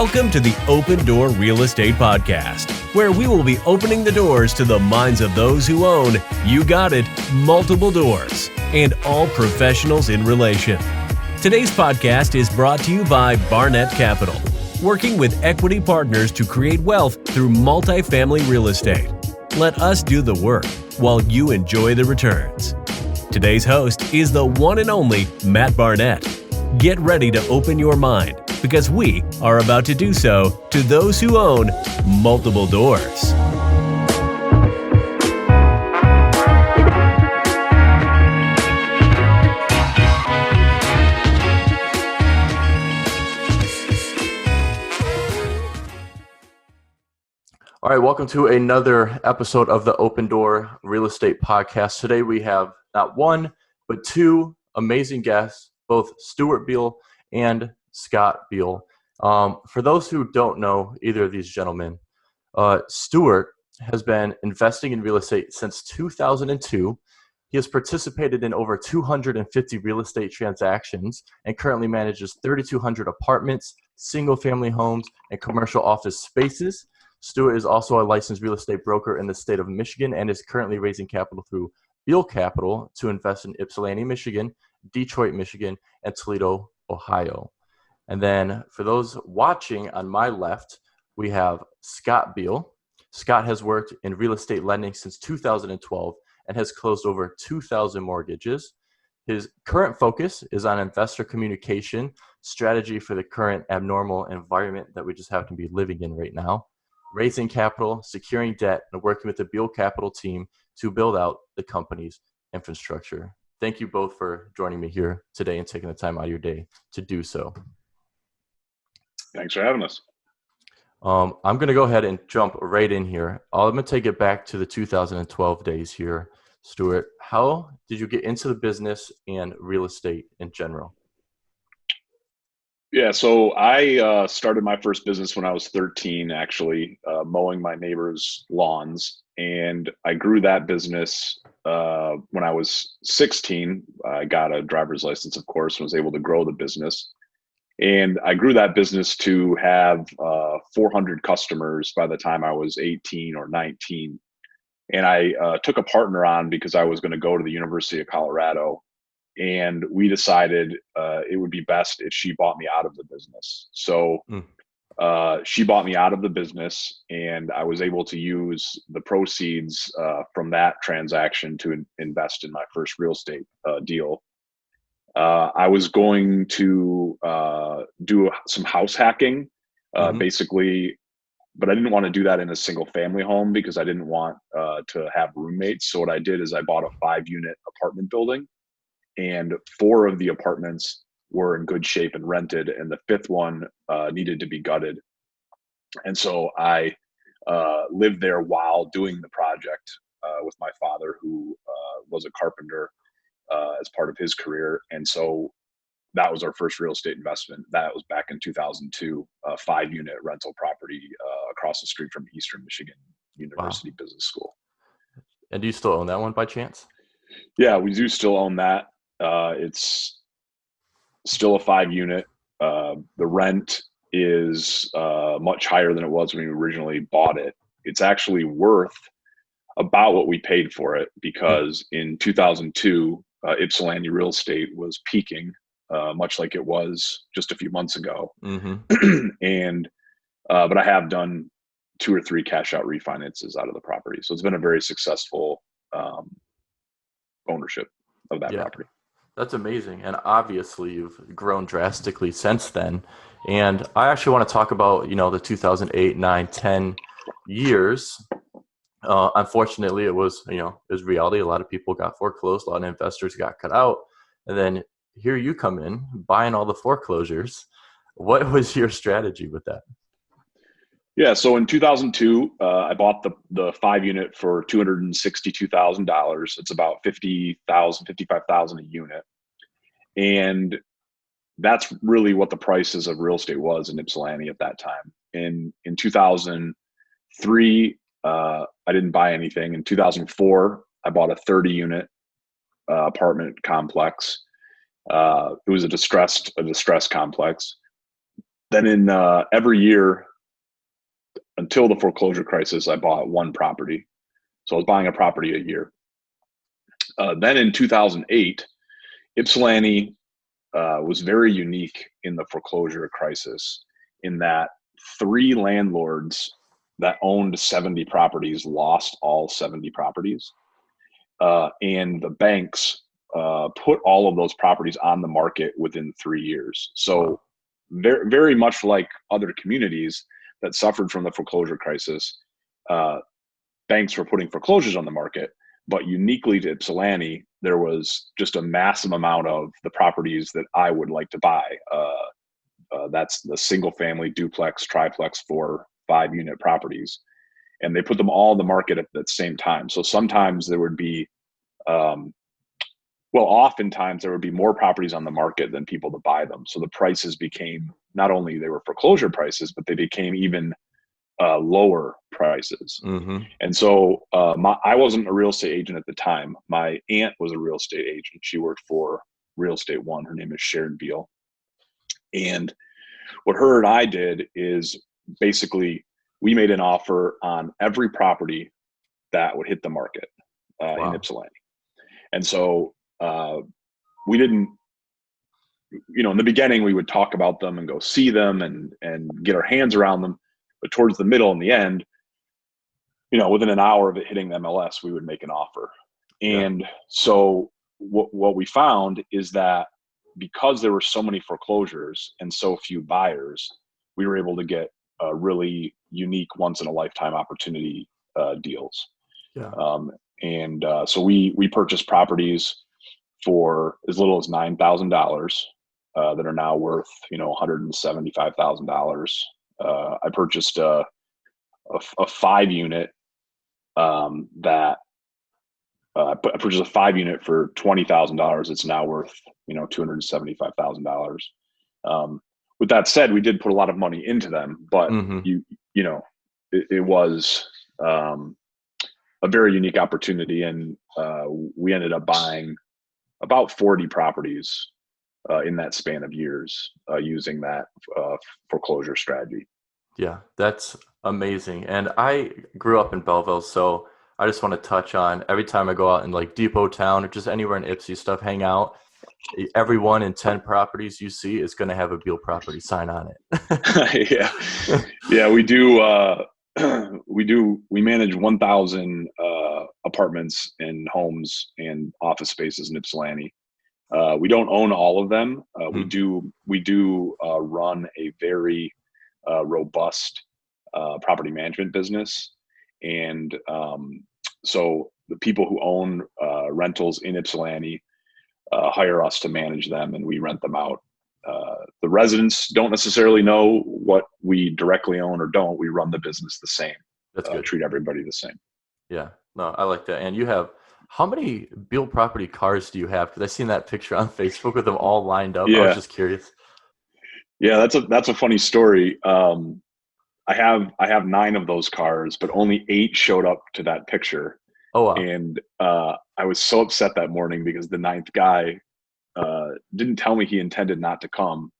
Welcome to the Open Door Real Estate Podcast, where we will be opening the doors to the minds of those who own, you got it, multiple doors, and all professionals in relation. Today's podcast is brought to you by Barnett Capital, working with equity partners to create wealth through multifamily real estate. Let us do the work while you enjoy the returns. Today's host is the one and only Matt Barnett. Get ready to open your mind, because we are about to do so to those who own multiple doors. All right, welcome to another episode of the Open Door Real Estate Podcast. Today we have not one, but two amazing guests, both Stewart Beal and Scott Beal. For those who don't know either of these gentlemen, Stewart has been investing in real estate since 2002. He has participated in over 250 real estate transactions and currently manages 3,200 apartments, single-family homes, and commercial office spaces. Stewart is also a licensed real estate broker in the state of Michigan and is currently raising capital through Beal Capital to invest in Ypsilanti, Michigan, Detroit, Michigan, and Toledo, Ohio. And then for those watching on my left, we have Scott Beal. Scott has worked in real estate lending since 2012 and has closed over 2,000 mortgages. His current focus is on investor communication, strategy for the current abnormal environment that we just happen to be living in right now, raising capital, securing debt, and working with the Beal Capital team to build out the company's infrastructure. Thank you both for joining me here today and taking the time out of your day to do so. Thanks for having us. I'm going to go ahead and jump right in here. I'm going to take it back to the 2012 days here. Stewart, how did you get into the business and real estate in general? Yeah, so I started my first business when I was 13, actually, mowing my neighbors' lawns. And I grew that business when I was 16. I got a driver's license, of course, and was able to grow the business. And I grew that business to have 400 customers by the time I was 18 or 19. And I took a partner on because I was going to go to the University of Colorado. And we decided it would be best if she bought me out of the business. So she bought me out of the business, and I was able to use the proceeds from that transaction to invest in my first real estate deal. I was going to do some house hacking, basically, but I didn't want to do that in a single family home because I didn't want to have roommates. So what I did is I bought a 5-unit apartment building. And 4 of the apartments were in good shape and rented, and the 5th one needed to be gutted. And so I lived there while doing the project with my father, who was a carpenter as part of his career. And so that was our first real estate investment. That was back in 2002, a 5-unit rental property across the street from Eastern Michigan University Business School. And do you still own that one by chance? Yeah, we do still own that. It's still a 5-unit. The rent is much higher than it was when we originally bought it. It's actually worth about what we paid for it because in 2002, Ypsilanti real estate was peaking, much like it was just a few months ago. And but I have done 2 or 3 cash out refinances out of the property, so it's been a very successful ownership of that property. That's amazing. And obviously you've grown drastically since then. And I actually want to talk about, the 2008, 9, 10 years. Unfortunately, it was reality. A lot of people got foreclosed. A lot of investors got cut out. And then here you come in buying all the foreclosures. What was your strategy with that? Yeah. So in 2002, I bought the 5-unit for $262,000. It's about $50,000, $55,000 a unit. And that's really what the prices of real estate was in Ypsilanti at that time. In 2003, I didn't buy anything. In 2004, I bought a 30-unit apartment complex. It was a distressed complex. Then in every year until the foreclosure crisis, I bought one property. So I was buying a property a year. Then in 2008, Ypsilanti was very unique in the foreclosure crisis in that 3 landlords that owned 70 properties lost all 70 properties. And the banks put all of those properties on the market within 3 years. So very, very much like other communities that suffered from the foreclosure crisis, banks were putting foreclosures on the market. But uniquely to Ypsilanti, there was just a massive amount of the properties that I would like to buy. That's the single family, duplex, triplex, 4, 5 unit properties. And they put them all on the market at the same time. So sometimes there would be, oftentimes there would be more properties on the market than people to buy them. So the prices became, not only they were foreclosure prices, but they became even lower prices. Mm-hmm. And so I wasn't a real estate agent at the time. My aunt was a real estate agent. She worked for Real Estate One. Her name is Stewart Beal. And what her and I did is basically we made an offer on every property that would hit the market in Ypsilanti. And so we didn't, in the beginning, we would talk about them and go see them and get our hands around them. But towards the middle and the end, within an hour of it hitting the MLS, we would make an offer. And so what we found is that because there were so many foreclosures and so few buyers, we were able to get really unique once in a lifetime opportunity deals. Yeah. So we purchased properties for as little as $9,000 that are now worth, $175,000. I purchased a 5 unit that I purchased a 5 unit for $20,000. It's now worth, $275,000. With that said, we did put a lot of money into them, but it was a very unique opportunity, and we ended up buying about 40 properties in that span of years using that foreclosure strategy. Yeah, that's amazing. And I grew up in Belleville, so I just want to touch on every time I go out in like Depot Town or just anywhere in Ypsi stuff, hang out, every 1 in 10 properties you see is going to have a Beal property sign on it. Yeah, we do. We manage 1,000 apartments and homes and office spaces in Ypsilanti. We don't own all of them. We do run a very robust property management business, and so the people who own rentals in Ypsilanti hire us to manage them, and we rent them out. The residents don't necessarily know what we directly own or don't. We run the business the same. That's good. Treat everybody the same. Yeah, no, I like that. And you have, how many Beal property cars do you have? Because I seen that picture on Facebook with them all lined up. Yeah. I was just curious. Yeah, that's a funny story. I have 9 of those cars, but only 8 showed up to that picture. Oh, wow. And I was so upset that morning because the 9th guy didn't tell me he intended not to come.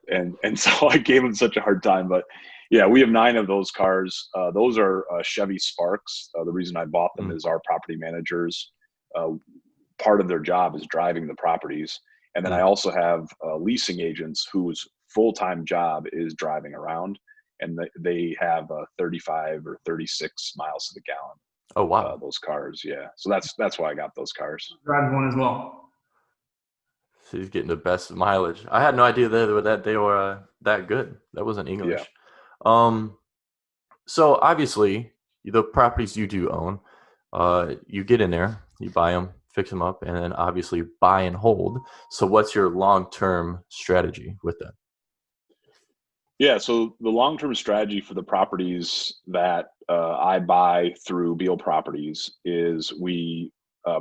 and so I gave him such a hard time. But yeah, we have 9 of those cars. Those are Chevy Sparks. The reason I bought them is our property managers, part of their job is driving the properties. And then I also have leasing agents whose full-time job is driving around, and they have 35 or 36 miles to the gallon. Oh, wow. Those cars. Yeah. So that's why I got those cars. Drive one as well. So he's getting the best mileage. I had no idea they were that good. That wasn't English. Yeah. So obviously the properties you do own, you get in there, you buy them, fix them up, and then obviously buy and hold. So what's your long-term strategy with that? Yeah, so the long-term strategy for the properties that I buy through Beal Properties is we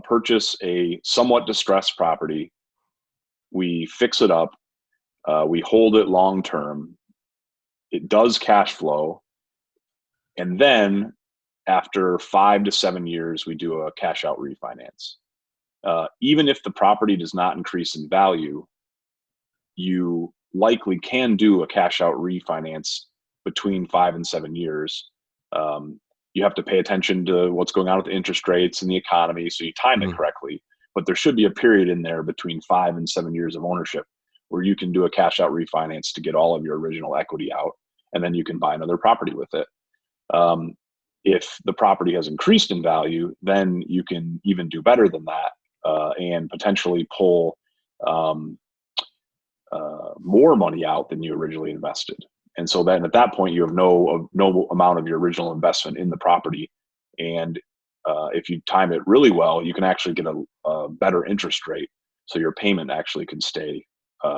purchase a somewhat distressed property, we fix it up, we hold it long-term, it does cash flow, and then after 5 to 7 years, we do a cash-out refinance. Even if the property does not increase in value, you likely can do a cash out refinance between 5 and 7 years. You have to pay attention to what's going on with the interest rates and the economy, so you time it correctly. But there should be a period in there between 5 and 7 years of ownership where you can do a cash out refinance to get all of your original equity out, and then you can buy another property with it. If the property has increased in value, then you can even do better than that, and potentially pull more money out than you originally invested. And so then at that point, you have no amount of your original investment in the property. And if you time it really well, you can actually get a better interest rate. So your payment actually can stay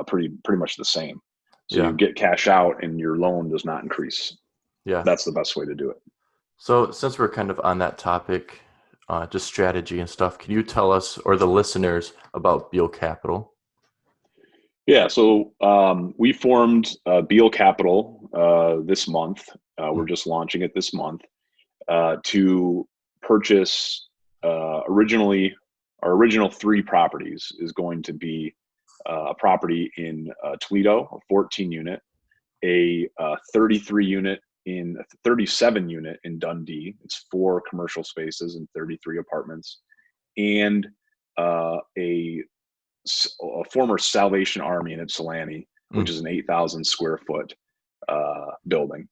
pretty much the same. So you get cash out and your loan does not increase. Yeah. That's the best way to do it. So since we're kind of on that topic, just strategy and stuff, can you tell us or the listeners about Beal Capital? Yeah, so we formed Beal Capital this month. We're just launching it this month to purchase originally, our original 3 properties is going to be a property in Toledo, a 14 unit, a 33 unit in a 37 unit in Dundee. It's 4 commercial spaces and 33 apartments, and a former Salvation Army in Ypsilanti, which is an 8,000 square foot building.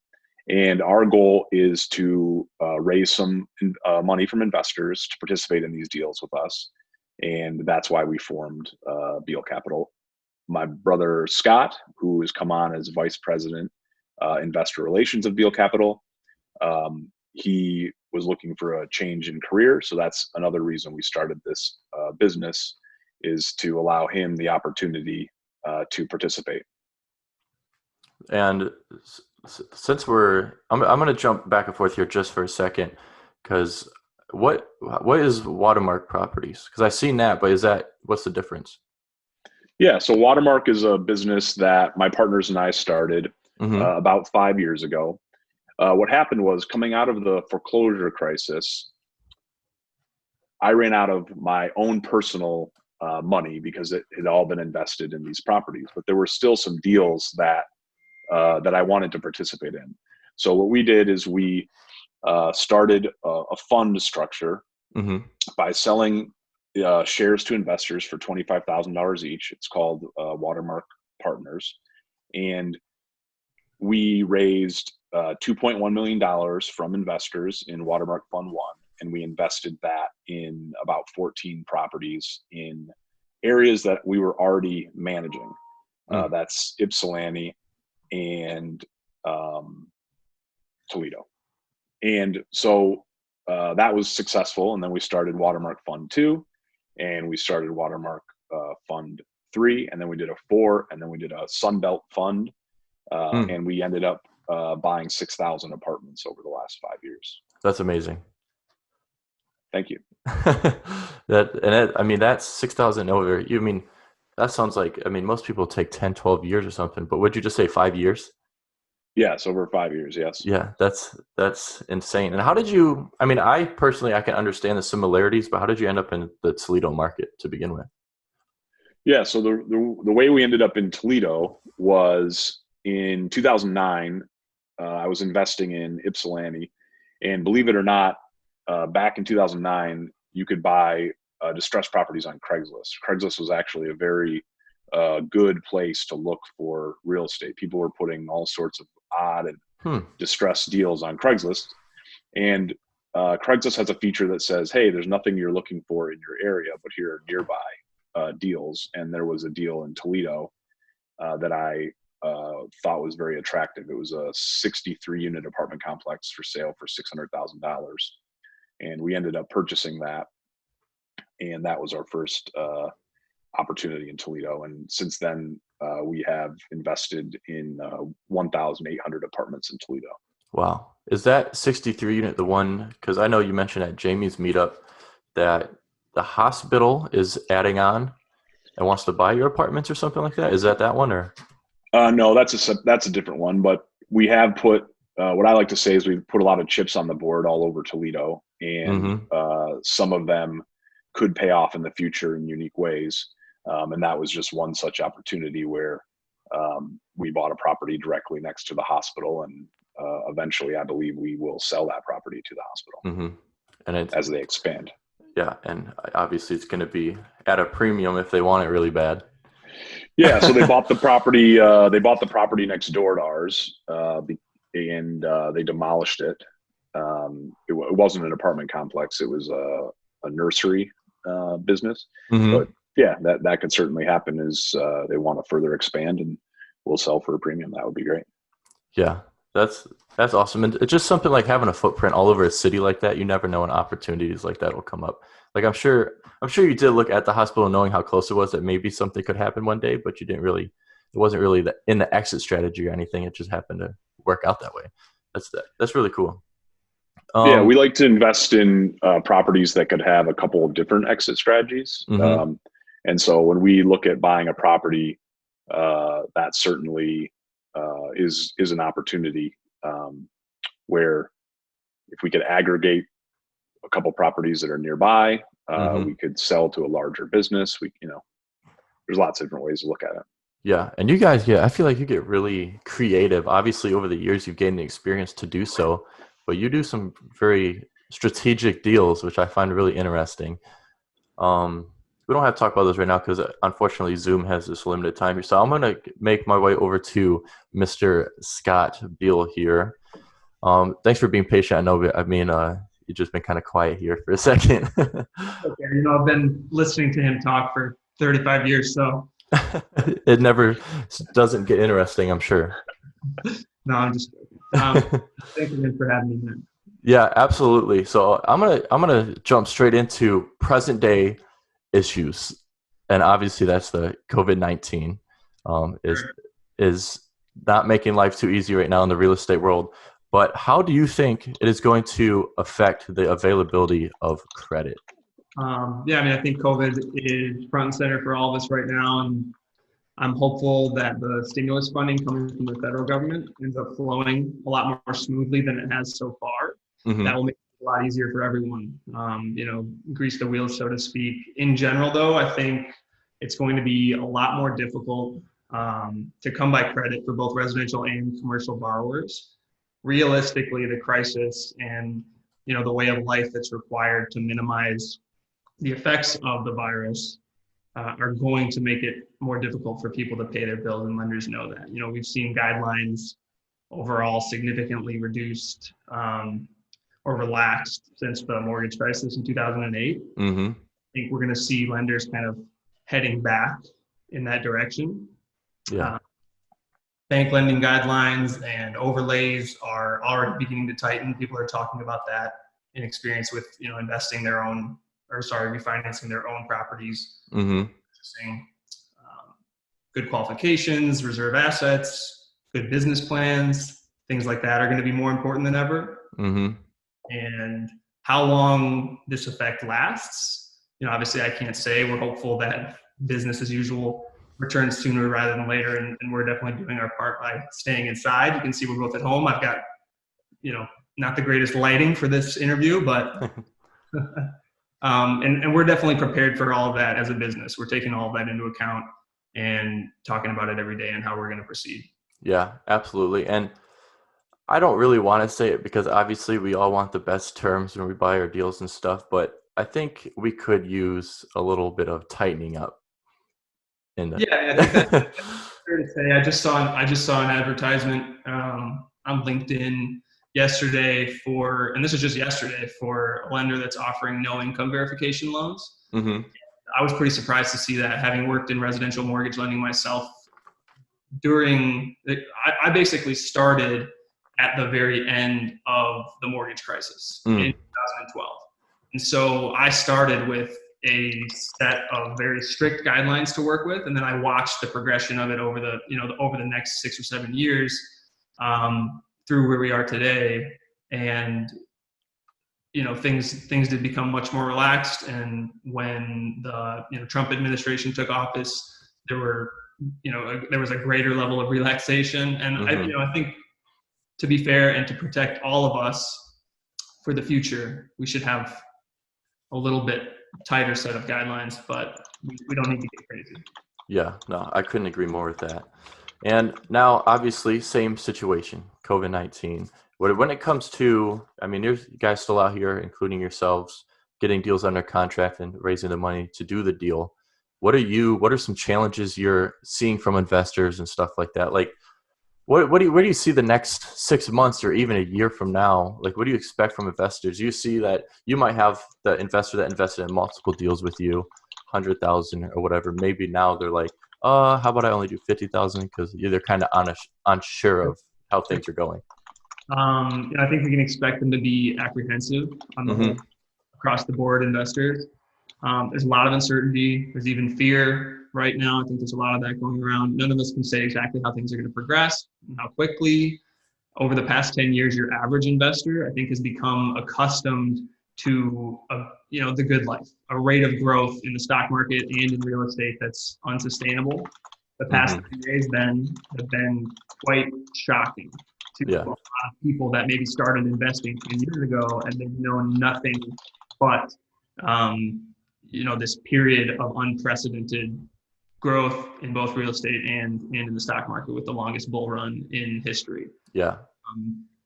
And our goal is to raise some money from investors to participate in these deals with us. And that's why we formed Beal Capital. My brother Scott, who has come on as vice president, investor relations of Beal Capital, he was looking for a change in career. So that's another reason we started this business, is to allow him the opportunity to participate. And since I'm going to jump back and forth here just for a second, because what is Watermark Properties? Because I've seen that, but what's the difference? Yeah, so Watermark is a business that my partners and I started about 5 years ago. What happened was, coming out of the foreclosure crisis, I ran out of my own personal money because it had all been invested in these properties, but there were still some deals that I wanted to participate in. So what we did is we started a fund structure by selling shares to investors for $25,000 each. It's called Watermark Partners, and we raised $2.1 million from investors in Watermark Fund 1. And we invested that in about 14 properties in areas that we were already managing. That's Ypsilanti and Toledo. And so that was successful. And then we started Watermark Fund 2, and we started Watermark Fund 3, and then we did a 4, and then we did a Sunbelt Fund. And we ended up buying 6,000 apartments over the last 5 years. That's amazing. Thank you. That's 6,000 over. That sounds like, most people take 10, 12 years or something, but would you just say 5 years? Yes, over 5 years. Yes. Yeah, that's insane. And how did you, I personally, I can understand the similarities, but how did you end up in the Toledo market to begin with? Yeah. So the way we ended up in Toledo was in 2009, I was investing in Ypsilanti, and believe it or not, back in 2009, you could buy distressed properties on Craigslist. Craigslist was actually a very good place to look for real estate. People were putting all sorts of odd and distressed deals on Craigslist. And Craigslist has a feature that says, hey, there's nothing you're looking for in your area, but here are nearby deals. And there was a deal in Toledo that I thought was very attractive. It was a 63-unit apartment complex for sale for $600,000. And we ended up purchasing that. And that was our first opportunity in Toledo. And since then, we have invested in 1,800 apartments in Toledo. Wow. Is that 63 unit the one, because I know you mentioned at Jamie's meetup that the hospital is adding on and wants to buy your apartments or something like that? Is that one, or? No, that's a different one. But we have put, what I like to say is we've put a lot of chips on the board all over Toledo, and some of them could pay off in the future in unique ways. And that was just one such opportunity where we bought a property directly next to the hospital, and eventually I believe we will sell that property to the hospital and as they expand. Yeah, and obviously it's going to be at a premium if they want it really bad. Yeah, so they bought the property. They bought the property next door to ours, and they demolished it. It wasn't an apartment complex; it was a nursery business. But yeah, that could certainly happen as they want to further expand, and we'll sell for a premium. That would be great. Yeah, that's awesome. And it's just something like having a footprint all over a city like that. You never know when opportunities like that will come up. Like I'm sure you did look at the hospital knowing how close it was that maybe something could happen one day, but it wasn't really in the exit strategy or anything. It just happened to work out that way. That's really cool. Yeah, we like to invest in properties that could have a couple of different exit strategies. And so when we look at buying a property, that certainly is an opportunity where if we could aggregate a couple properties that are nearby, we could sell to a larger business. There's lots of different ways to look at it. Yeah, and you guys, I feel like you get really creative. Obviously, over the years, you've gained the experience to do so, but you do some very strategic deals, which I find really interesting. We don't have to talk about those right now because unfortunately Zoom has this limited time here. So I'm going to make my way over to Mr. Stewart Beal here. Thanks for being patient. You've just been kind of quiet here for a second. Okay, I've been listening to him talk for 35 years, so. It never doesn't get interesting, I'm sure. No, I'm just joking. Thank you for having me here. Yeah, absolutely. So I'm gonna jump straight into present day issues, and obviously that's the COVID-19 is not making life too easy right now in the real estate world. But how do you think it is going to affect the availability of credit? I think COVID is front and center for all of us right now, and I'm hopeful that the stimulus funding coming from the federal government ends up flowing a lot more smoothly than it has so far. That will make it a lot easier for everyone, grease the wheels, so to speak. In general, though, I think it's going to be a lot more difficult to come by credit for both residential and commercial borrowers. Realistically, the crisis and the way of life that's required to minimize the effects of the virus are going to make it more difficult for people to pay their bills, and lenders know that. We've seen guidelines overall significantly reduced or relaxed since the mortgage crisis in 2008. I think we're going to see lenders kind of heading back in that direction. Yeah. Bank lending guidelines and overlays are already beginning to tighten. People are talking about that in experience with, refinancing their own properties. Good qualifications, reserve assets, good business plans, things like that are going to be more important than ever. And how long this effect lasts, obviously I can't say. We're hopeful that business as usual returns sooner rather than later, and we're definitely doing our part by staying inside. You can see we're both at home. I've got, not the greatest lighting for this interview, but and we're definitely prepared for all of that as a business. We're taking all of that into account and talking about it every day and how we're going to proceed. Yeah, absolutely. And I don't really want to say it because obviously we all want the best terms when we buy our deals and stuff, but I think we could use a little bit of tightening up. I think that's fair to say. I just saw an advertisement on LinkedIn yesterday and this is just yesterday, for a lender that's offering no income verification loans. I was pretty surprised to see that, having worked in residential mortgage lending myself. I basically started at the very end of the mortgage crisis in 2012. And so I started with a set of very strict guidelines to work with, and then I watched the progression of it over the next 6 or 7 years through where we are today. And things did become much more relaxed. And when the Trump administration took office, there was a greater level of relaxation. And I think, to be fair and to protect all of us for the future, we should have a little bit tighter set of guidelines, but we don't need to get crazy. Yeah, no, I couldn't agree more with that. And now, obviously, same situation, COVID-19. When it comes to, I mean, there's guys still out here, including yourselves, getting deals under contract and raising the money to do the deal. What are some challenges you're seeing from investors and stuff like that? Like, where do you see the next 6 months or even a year from now? Like, what do you expect from investors? You see that you might have the investor that invested in multiple deals with you, 100,000 or whatever. Maybe now they're like, how about I only do 50,000 because they're kind of unsure of how things are going. I think we can expect them to be apprehensive on the whole, across the board investors. There's a lot of uncertainty. There's even fear right now. I think there's a lot of that going around. None of us can say exactly how things are going to progress and how quickly. Over the past 10 years, your average investor, I think, has become accustomed to the good life, a rate of growth in the stock market and in real estate that's unsustainable. The past 3 days have been quite shocking to a lot of people that maybe started investing 10 years ago and they've known nothing but this period of unprecedented growth in both real estate and in the stock market with the longest bull run in history. Yeah.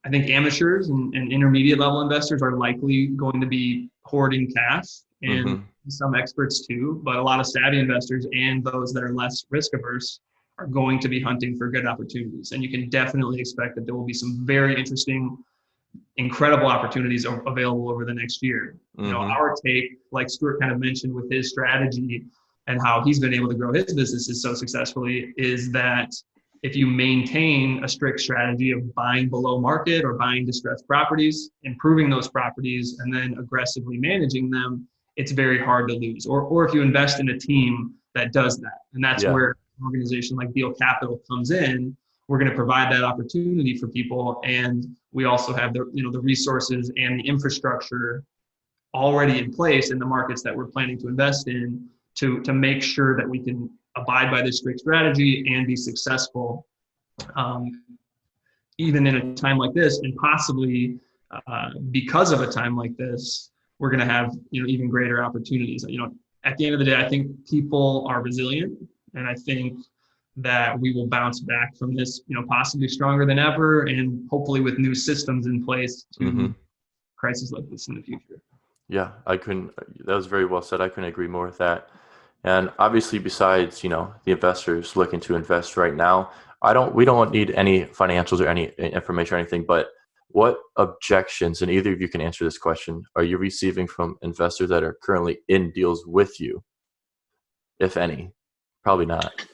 I think amateurs and intermediate level investors are likely going to be hoarding cash, and some experts too, but a lot of savvy investors and those that are less risk averse are going to be hunting for good opportunities. And you can definitely expect that there will be some very interesting, incredible opportunities available over the next year. Our take, like Stewart kind of mentioned with his strategy and how he's been able to grow his businesses so successfully, is that if you maintain a strict strategy of buying below market or buying distressed properties, improving those properties, and then aggressively managing them, it's very hard to lose. Or if you invest in a team that does that, and that's where an organization like Beal Capital comes in. We're going to provide that opportunity for people, and we also have the resources and the infrastructure already in place in the markets that we're planning to invest in to make sure that we can abide by this strict strategy and be successful, even in a time like this, and possibly because of a time like this, we're going to have even greater opportunities. At the end of the day, I think people are resilient, and I think that we will bounce back from this, possibly stronger than ever, and hopefully with new systems in place to crises like this in the future. Yeah, that was very well said. I couldn't agree more with that. And obviously, besides, the investors looking to invest right now, we don't need any financials or any information or anything, but what objections, and either of you can answer this question, are you receiving from investors that are currently in deals with you, if any? Probably not.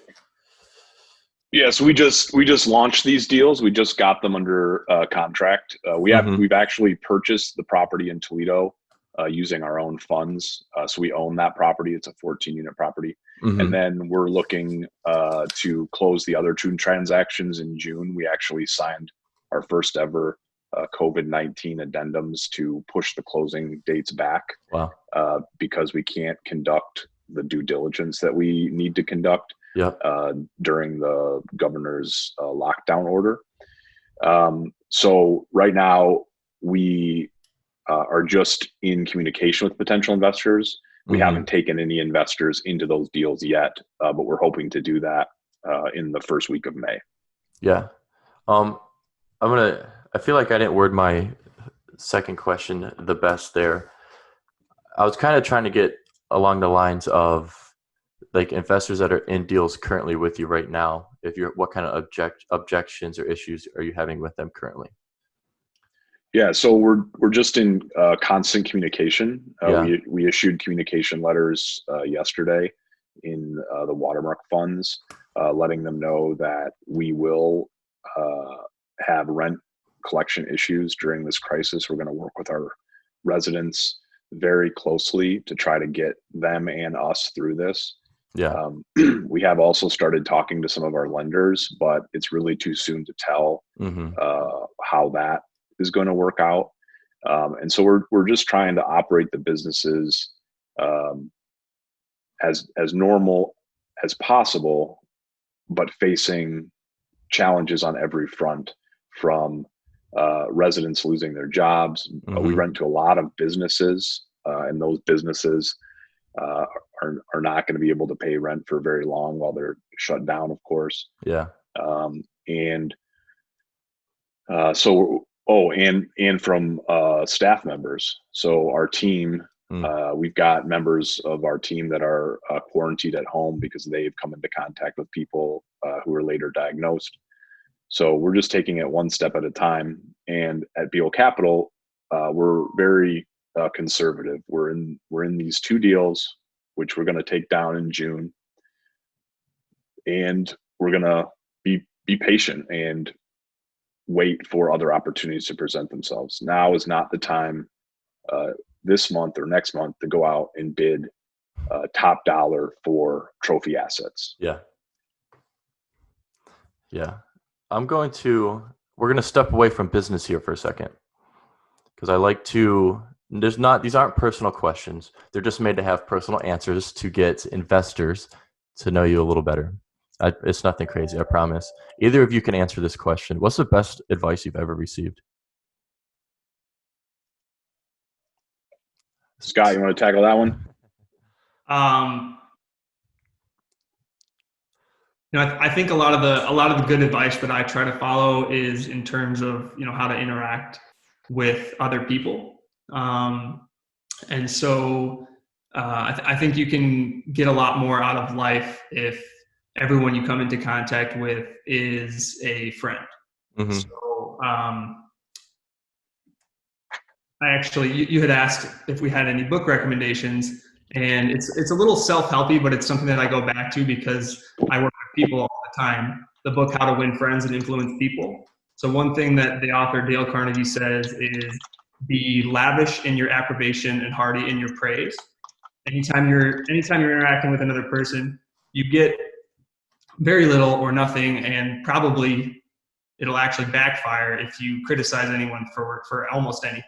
Yeah, so we just launched these deals. We just got them under contract. We've actually purchased the property in Toledo using our own funds. So we own that property. It's a 14-unit property. And then we're looking to close the other 2 transactions in June. We actually signed our first ever COVID-19 addendums to push the closing dates back. Wow. Because we can't conduct the due diligence that we need to conduct during the governor's lockdown order. So right now we are just in communication with potential investors. We haven't taken any investors into those deals yet, but we're hoping to do that in the first week of May. Yeah. I feel like I didn't word my second question the best there. I was kind of trying to get along the lines of like investors that are in deals currently with you right now. What kind of objections or issues are you having with them currently? Yeah, so we're just in constant communication. We issued communication letters yesterday in the Watermark funds, letting them know that we will have rent collection issues during this crisis. We're going to work with our residents very closely to try to get them and us through this. Yeah. We have also started talking to some of our lenders, but it's really too soon to tell how that is going to work out. And so we're just trying to operate the businesses as normal as possible, but facing challenges on every front, from residents losing their jobs. We rent to a lot of businesses, and those businesses are not going to be able to pay rent for very long while they're shut down, of course. Yeah. And and from staff members. So our team, we've got members of our team that are quarantined at home because they've come into contact with people who were later diagnosed. So we're just taking it one step at a time. And at Beal Capital, we're very conservative. We're in these 2 deals, which we're going to take down in June, and we're going to be patient and wait for other opportunities to present themselves. Now is not the time this month or next month to go out and bid top dollar for trophy assets. Yeah. We're going to step away from business here for a second, because I like to, these aren't personal questions. They're just made to have personal answers to get investors to know you a little better. It's nothing crazy, I promise. Either of you can answer this question. What's the best advice you've ever received? Scott, you want to tackle that one? I think a lot of the good advice that I try to follow is in terms of, how to interact with other people. And so I think you can get a lot more out of life if everyone you come into contact with is a friend. Mm-hmm. So you had asked if we had any book recommendations, and it's a little self-helpy, but it's something that I go back to because I work with people all the time. The book, How to Win Friends and Influence People. So one thing that the author Dale Carnegie says is, be lavish in your approbation and hearty in your praise. Anytime you're interacting with another person, you get very little or nothing, and probably it'll actually backfire if you criticize anyone for almost anything.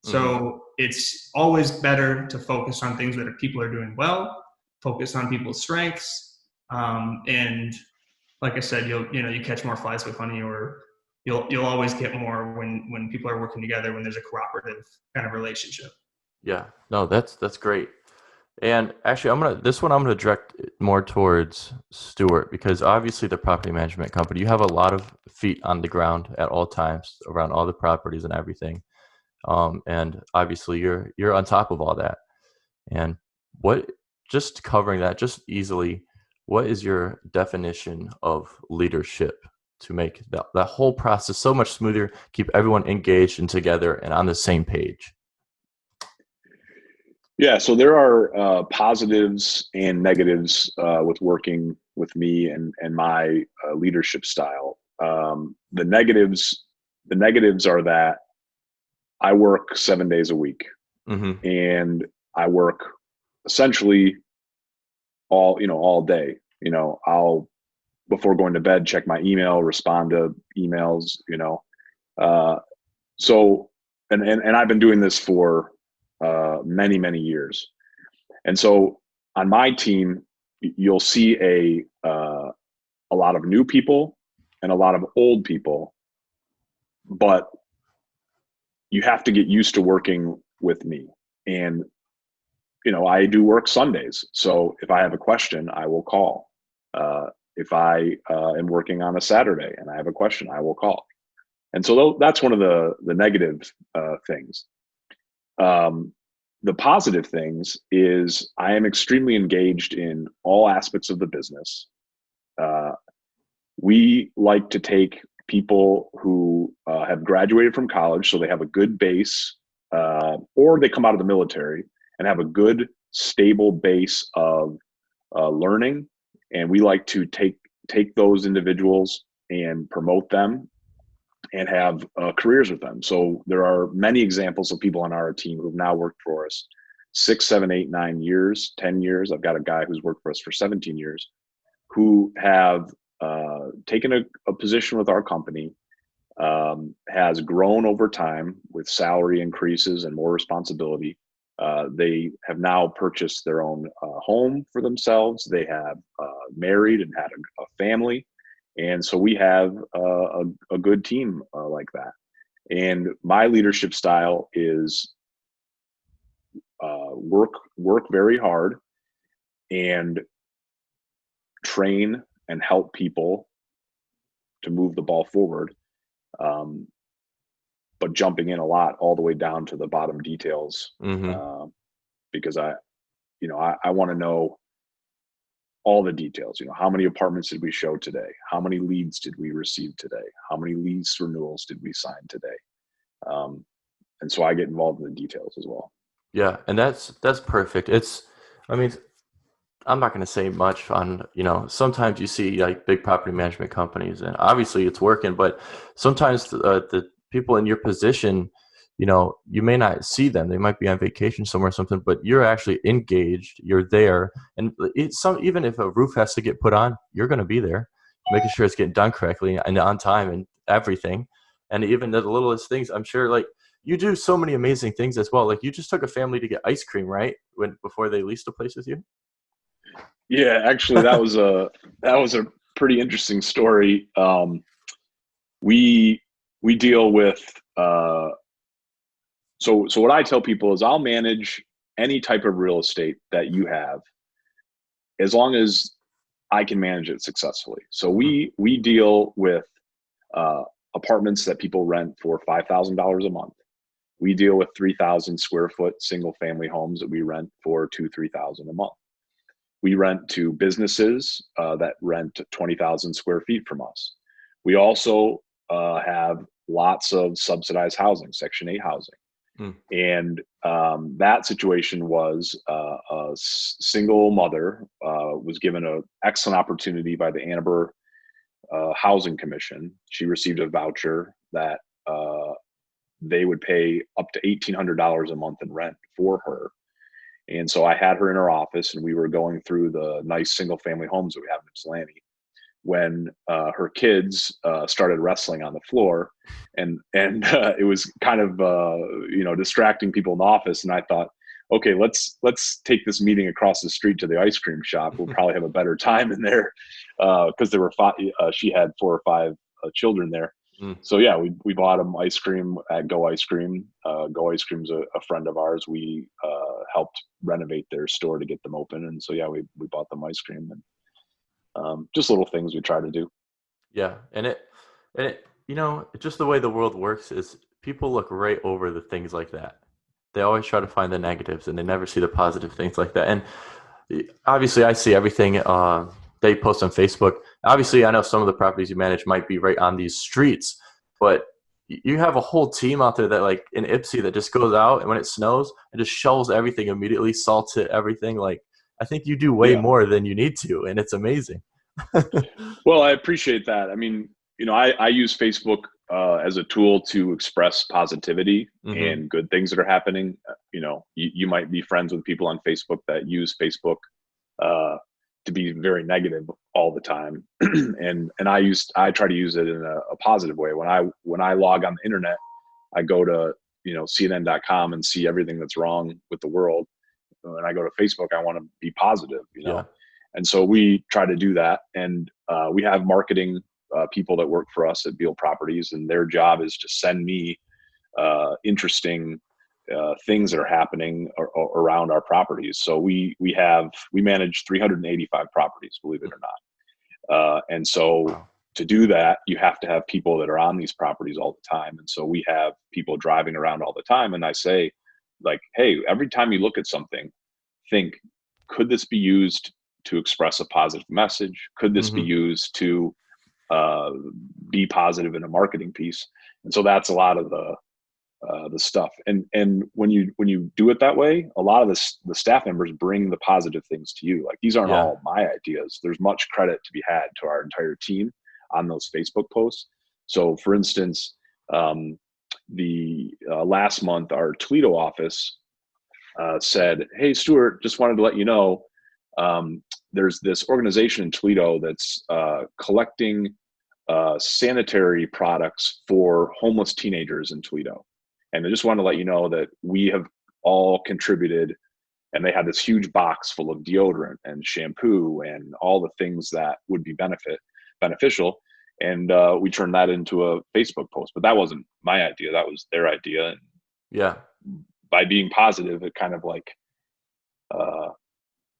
So it's always better to focus on things that people are doing well, focus on people's strengths, and like I said, you catch more flies with honey, or you'll always get more when people are working together, when there's a cooperative kind of relationship. Yeah, no, that's great. And actually, I'm gonna direct more towards Stewart, because obviously the property management company, you have a lot of feet on the ground at all times around all the properties and everything. And obviously you're on top of all that. And just covering that just easily, what is your definition of leadership to make that whole process so much smoother, keep everyone engaged and together and on the same page? Yeah, so there are positives and negatives with working with me and my leadership style. The negatives are that I work 7 days a week, mm-hmm. and I work essentially all day. I'll, before going to bed, check my email, respond to emails. So I've been doing this for many, many years. And so on my team, you'll see a lot of new people and a lot of old people, but you have to get used to working with me. And, I do work Sundays. So if I have a question, I will call. If I am working on a Saturday and I have a question, I will call. And so that's one of the negative things. The positive things is I am extremely engaged in all aspects of the business. We like to take people who have graduated from college, so they have a good base, or they come out of the military and have a good, stable base of learning. And we like to take those individuals and promote them and have careers with them. So there are many examples of people on our team who've now worked for us 6, 7, 8, 9 years, 10 years. I've got a guy who's worked for us for 17 years who have taken a position with our company, has grown over time with salary increases and more responsibility. They have now purchased their own home for themselves. They have married and had a family. And so we have a good team like that. And my leadership style is work very hard and train and help people move the ball forward. But jumping in a lot all the way down to the bottom details, because I want to know all the details. How many apartments did we show today? How many leads did we receive today? How many lease renewals did we sign today? And so I get involved in the details as well. Yeah, and that's perfect. I'm not going to say much on, sometimes you see like big property management companies, and obviously it's working, but sometimes the people in your position, you may not see them. They might be on vacation somewhere or something, but you're actually engaged. You're there. And even if a roof has to get put on, you're going to be there, making sure it's getting done correctly and on time and everything. And even the littlest things, I'm sure, like, you do so many amazing things as well. Like, you just took a family to get ice cream, right? Before they leased a place with you? Yeah, actually that was a pretty interesting story. We deal with, so what I tell people is I'll manage any type of real estate that you have, as long as I can manage it successfully. So we deal with apartments that people rent for $5,000 a month. We deal with 3,000 square foot single family homes that we rent for $2,000-3,000 a month. We rent to businesses that rent 20,000 square feet from us. We also have lots of subsidized housing, Section 8 housing. And that situation was a single mother was given an excellent opportunity by the Ann Arbor Housing Commission. She received a voucher that they would pay up to $1,800 a month in rent for her. And so I had her in her office, and we were going through the nice single family homes that we have in Ypsilanti, when her kids started wrestling on the floor, and it was kind of distracting people in the office. And I thought, okay, let's take this meeting across the street to the ice cream shop. We'll probably have a better time in there, because there were she had 4 or 5 children there. So yeah, we bought them ice cream at Go Ice Cream. Go Ice Cream's a friend of ours. We helped renovate their store to get them open, and so yeah, we bought them ice cream, and just little things we try to do. Yeah, and it just the way the world works is people look right over the things like that. They always try to find the negatives, and they never see the positive things like that. And obviously, I see everything they post on Facebook. Obviously, I know some of the properties you manage might be right on these streets, but you have a whole team out there that, like in Ypsi, that just goes out, and when it snows, and just shovels everything immediately, salts it, everything. Like, I think you do way more than you need to, and it's amazing. Well, I appreciate that. I mean, I use Facebook as a tool to express positivity and good things that are happening. You might be friends with people on Facebook that use Facebook to be very negative all the time. and I try to use it in a positive way. When I log on the internet, I go to, CNN.com and see everything that's wrong with the world. When I go to Facebook, I want to be positive, Yeah. And so we try to do that. And we have marketing people that work for us at Beal Properties, and their job is to send me interesting things that are happening around our properties. So we manage 385 properties, believe it or not. And so to do that, you have to have people that are on these properties all the time. And so we have people driving around all the time. And I say, like, hey, every time you look at something, think, could this be used to express a positive message? Could this be used to be positive in a marketing piece? And so that's a lot of the stuff. And when you do it that way, a lot of the staff members bring the positive things to you. Like, these aren't all my ideas. There's much credit to be had to our entire team on those Facebook posts. So for instance, the last month, our Toledo office said, hey, Stewart, just wanted to let you know, there's this organization in Toledo that's collecting sanitary products for homeless teenagers in Toledo. And I just wanted to let you know that we have all contributed, and they had this huge box full of deodorant and shampoo and all the things that would be beneficial. And we turned that into a Facebook post, but that wasn't my idea. That was their idea. And by being positive, it kind of like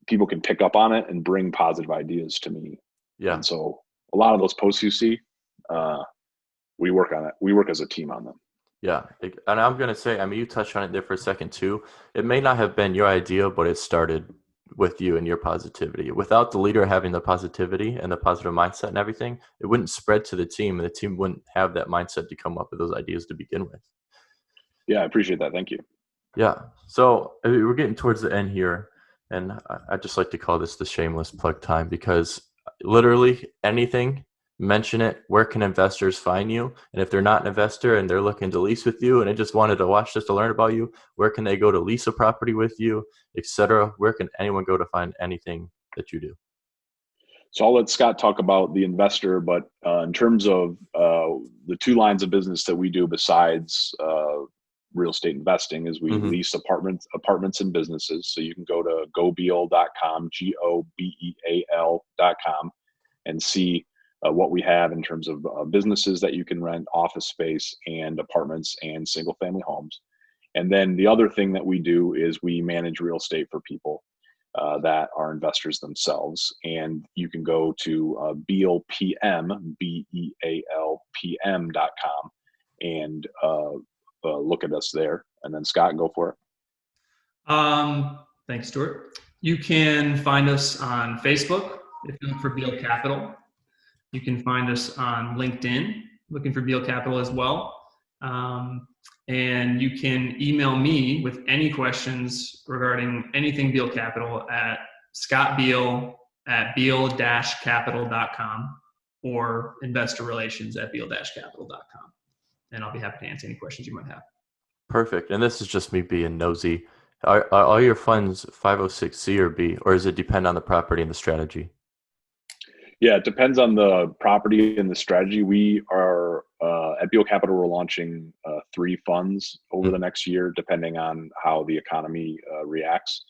people can pick up on it and bring positive ideas to me. Yeah. And so a lot of those posts you see, we work on it. We work as a team on them. Yeah. And I'm going to say, I mean, you touched on it there for a second too. It may not have been your idea, but it started with you and your positivity. Without the leader having the positivity and the positive mindset and everything, it wouldn't spread to the team, and the team wouldn't have that mindset to come up with those ideas to begin with. Yeah, I appreciate that. Thank you. Yeah. So we're getting towards the end here, and I just like to call this the shameless plug time, because literally anything, mention it. Where can investors find you? And if they're not an investor and they're looking to lease with you and they just wanted to watch this to learn about you, where can they go to lease a property with you, etc.? Where can anyone go to find anything that you do? So I'll let Scott talk about the investor, but in terms of the two lines of business that we do besides real estate investing is we lease apartments and businesses. So you can go to gobeal.com, GOBEAL.com, and see what we have in terms of businesses that you can rent, office space, and apartments and single family homes. And then the other thing that we do is we manage real estate for people that are investors themselves. And you can go to BealPM, BealPM.com, and look at us there. And then Scott, go for it. Thanks, Stuart. You can find us on Facebook if you look for Beal Capital. You can find us on LinkedIn, looking for Beal Capital as well. And you can email me with any questions regarding anything Beal Capital at scottbeal@beal-capital.com or investorrelations@beal-capital.com. And I'll be happy to answer any questions you might have. Perfect. And this is just me being nosy. Are all your funds 506C or B, or does it depend on the property and the strategy? Yeah, it depends on the property and the strategy. We are at Beal Capital, we're launching 3 funds over the next year, depending on how the economy reacts.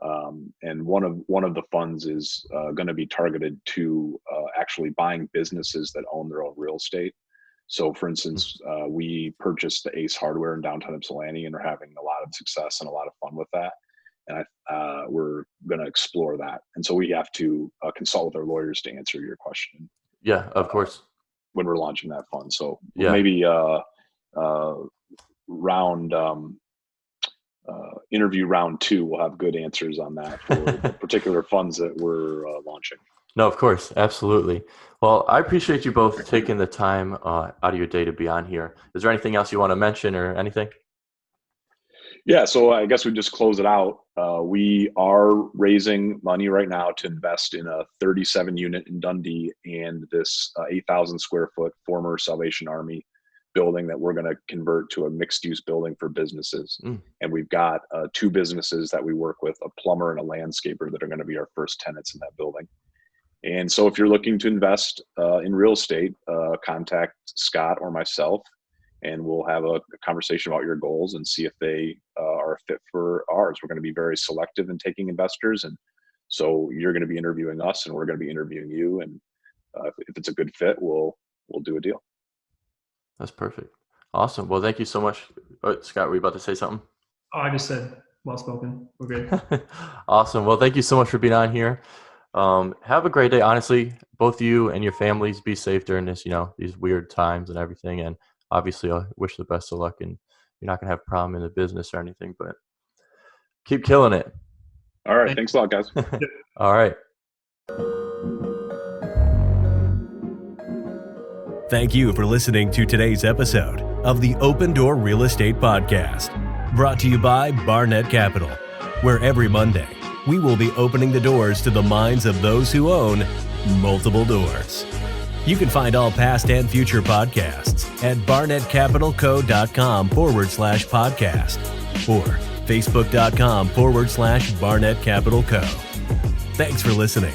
And one of the funds is going to be targeted to actually buying businesses that own their own real estate. So, for instance, we purchased the Ace Hardware in downtown Ypsilanti and are having a lot of success and a lot of fun with that. And we're going to explore that. And so we have to consult with our lawyers to answer your question. Yeah, of course. When we're launching that fund. So yeah. Maybe interview round 2, we'll have good answers on that for the particular funds that we're launching. No, of course. Absolutely. Well, I appreciate you both taking the time out of your day to be on here. Is there anything else you want to mention or anything? Yeah, so I guess we just close it out. We are raising money right now to invest in a 37 unit in Dundee and this 8,000 square foot former Salvation Army building that we're going to convert to a mixed use building for businesses. And we've got 2 businesses that we work with, a plumber and a landscaper, that are going to be our first tenants in that building. And so if you're looking to invest in real estate, contact Scott or myself, and we'll have a conversation about your goals and see if they are a fit for ours. We're going to be very selective in taking investors. And so you're going to be interviewing us and we're going to be interviewing you. And if it's a good fit, we'll do a deal. That's perfect. Awesome. Well, thank you so much. Scott, were you about to say something? Oh, I just said, well spoken. We're good. Awesome. Well, thank you so much for being on here. Have a great day. Honestly, both you and your families be safe during this, these weird times and everything. And obviously, I wish the best of luck, and you're not going to have a problem in the business or anything, but keep killing it. All right. Thanks a lot, guys. All right. Thank you for listening to today's episode of the Open Door Real Estate Podcast, brought to you by Barnett Capital, where every Monday we will be opening the doors to the minds of those who own multiple doors. You can find all past and future podcasts at BarnettCapitalCo.com/podcast or Facebook.com/BarnettCapitalCo. Thanks for listening.